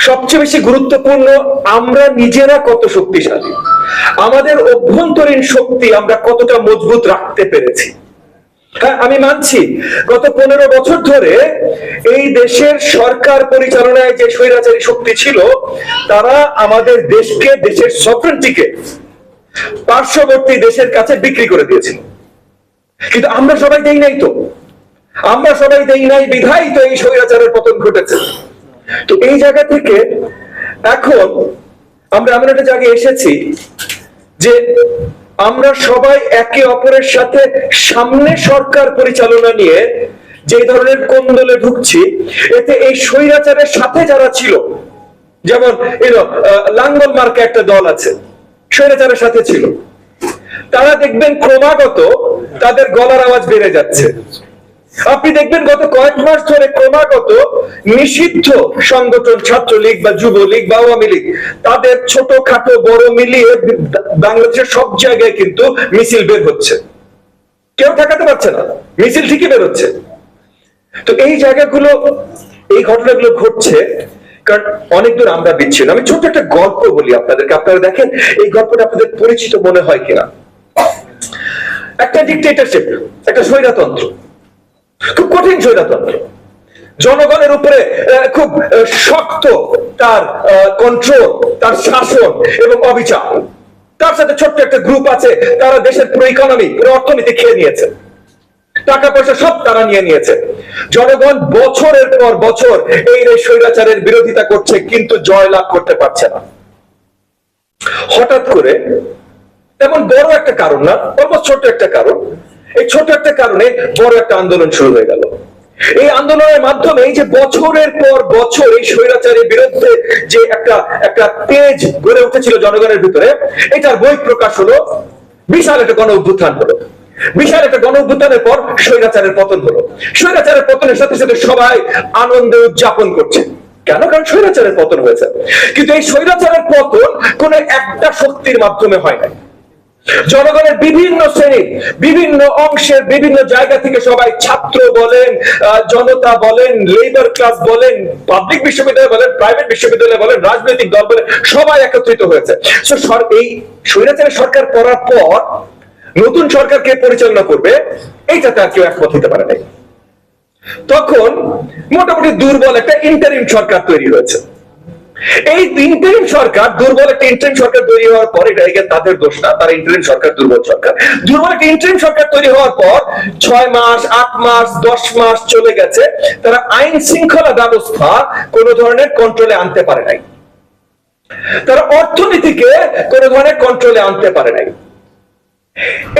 সবচেয়ে বেশি গুরুত্বপূর্ণ আমরা নিজেরা কত শক্তিশালী, আমাদের অভ্যন্তরীণ শক্তি আমরা কতটা মজবুত রাখতে পেরেছি। হ্যাঁ, আমি মানছি গত 15 বছর ধরে এই দেশের সরকার পরিচালনায় যে স্বৈরাচারী শক্তি ছিল তারা আমাদের দেশকে, দেশের সফরেন্টিকে পার্শ্ববর্তী দেশের কাছে বিক্রি করে দিয়েছিল। কিন্তু আমরা সবাই দেই নাই তো, আমরা সবাই দেই নাই বিধায় তো এই স্বৈরাচারের পতন ঘটেছে। তো এই জায়গা থেকে এখন আমরা এমন একটা জায়গায় এসেছি যে আমরা সবাই একে অপরের সাথে সামনে সরকার পরিচালনা নিয়ে যে ধরনের কোন্দলে ঢুকছি, এতে এই স্বৈরাচারের সাথে যারা ছিল, যেমন লাঙ্গল মার্কা একটা দল আছে, স্বৈরাচারের সাথে ছিল, তারা দেখবেন ক্রমাগত তাদের গলার আওয়াজ বেড়ে যাচ্ছে। আপনি দেখবেন গত কয়েক মাস ধরে ক্রমাগত নিষিদ্ধ সংগঠন ছাত্রলীগ বা যুবলীগ বা আওয়ামী লীগ তাদের ছোটখাটো বড় মিলিয়ে বাংলাদেশের সব জায়গায় কিন্তু মিছিল বের হচ্ছে, কেউ ঠেকাতে পারছে না, মিছিল ঠিকই বের হচ্ছে। তো এই জায়গাগুলো, এই ঘটনাগুলো ঘটছে কারণ অনেক দূর আমরা বিচ্ছিন্ন। আমি ছোট একটা গল্প বলি আপনাদেরকে, আপনারা দেখেন এই গল্পটা আপনাদের পরিচিত মনে হয় কিনা। একটা ডিক্টেটরশিপ, একটা স্বৈরতন্ত্র, খুব কঠিন স্বৈরতন্ত্র, জনগণের উপরে খুব শক্ত তার কন্ট্রোল, তার শাসন এবং অবিচার। তার সাথে ছোট্ট একটা গ্রুপ আছে, তারা দেশের পুরো ইকোনমি, পুরো অর্থনীতি খেয়ে নিয়েছে, টাকা পয়সা সব তারা নিয়ে নিয়েছে। জনগণ বছরের পর বছর এই স্বৈরাচারের বিরোধিতা করছে কিন্তু জয় লাভ করতে পারছে না। হঠাৎ করে, তেমন বড় একটা কারণ না, অলমোস্ট ছোট একটা কারণ, এই ছোট একটা কারণে বড় একটা আন্দোলন শুরু হয়ে গেল। এই আন্দোলনের মাধ্যমে এই যে বছরের পর বছর এই স্বৈরাচারের বিরুদ্ধে যে একটা তেজ গড়ে উঠেছিল জনগণের ভিতরে, এটার বই প্রকাশ হলো, বিশাল একটা গণ অভ্যুত্থান হলো। বিশাল একটা গণ অভ্যুত্থানের পর স্বৈরাচারের পতন হলো। স্বৈরাচারের পতনের সাথে সাথে সবাই আনন্দে উদযাপন করছে। কেন? কারণ স্বৈরাচারের পতন হয়েছে। কিন্তু এই স্বৈরাচারের পতন কোন একটা শক্তির মাধ্যমে হয় না। জনগণের বিভিন্ন শ্রেণী, বিভিন্ন অংশের বিভিন্ন জায়গা থেকে সবাই, ছাত্র বলেন, জনতা বলেন, লেবার ক্লাস বলেন, পাবলিক বিশ্ববিদ্যালয় বলেন, প্রাইভেট বিশ্ববিদ্যালয় বলেন, রাজনৈতিক দল বলেন, সবাই একত্রিত হয়েছে। এই স্বৈরাচারের সরকার পড়ার পর নতুন সরকারকে পরিচালনা করবে, এইটাতে আর কেউ একমত হতে পারে নাই। তখন মোটামুটি দুর্বল একটা ইন্টারিম সরকার তৈরি হয়েছে। এই ইন্টারিম সরকার, দুর্বল একটা ইন্টারিম সরকার তৈরি হওয়ার পর, এটা তাদের দোষ না, তারা ইন্টারিম সরকার, দুর্বল সরকার, দুর্বল একটা ইন্টারিম সরকার তৈরি হওয়ার পর 6 মাস, 8 মাস, 10 মাস চলে গেছে, তারা আইন শৃঙ্খলা ব্যবস্থা কোন ধরনের কন্ট্রোলে আনতে পারে নাই, তারা অর্থনীতিকে কোন ধরনের কন্ট্রোলে আনতে পারে নাই।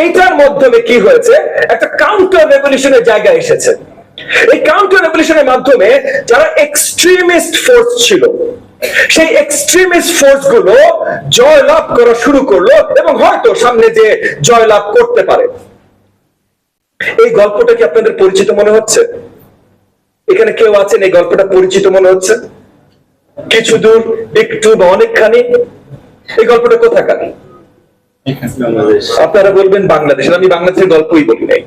এইটার মাধ্যমে কি হয়েছে, একটা কাউন্টার রেভলিউশনের জায়গা এসেছে। এই কাউন্টার রেভলিউশনের মাধ্যমে যারা এক্সট্রিমিস্ট ফোর্স ছিল, সেই এক্সট্রিমিস্ট ফোর্স গুলো জয়লাভ করা শুরু করলো এবং হয়তো সামনে যে জয়লাভ করতে পারে। এই গল্পটা কি আপনাদের পরিচিত মনে হচ্ছে? এখানে কেউ আছেন এই গল্পটা পরিচিত মনে হচ্ছে? কিছু দূর, একটু বা অনেকখানি? এই গল্পটা কোথাকার? আপনারা বলবেন বাংলাদেশের। আমি বাংলাদেশের গল্পই বলি নাই।